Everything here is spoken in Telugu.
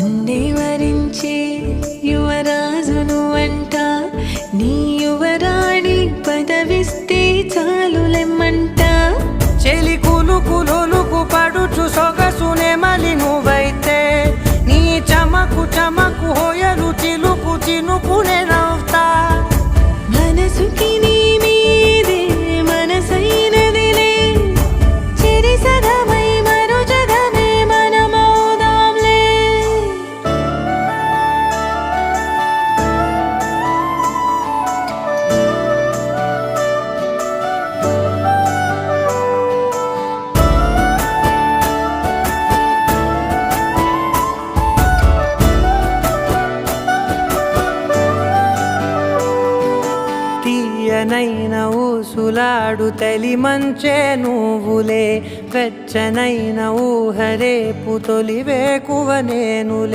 నన్నే వరించే యువరాజును అంట, నీ యువరాణి పదవిస్తే చాలులెమ్మంట. చెలి కులుకు పడుచు సొగసునే మలి నువ్వైతే, నీ చమకు చమకు హోయలు చిలుకు చినుకునే నవ్వుతా. మనసుకి నీ మీదే మనసైనదిలే, చెరి సగమై మరో జగమే మనమౌదాంలే. తీయనైన ఊసులాడు తలి మంచే నువ్వులే, వెచ్చనైన ఊహరేపు తొలి వేకువ నేనులే.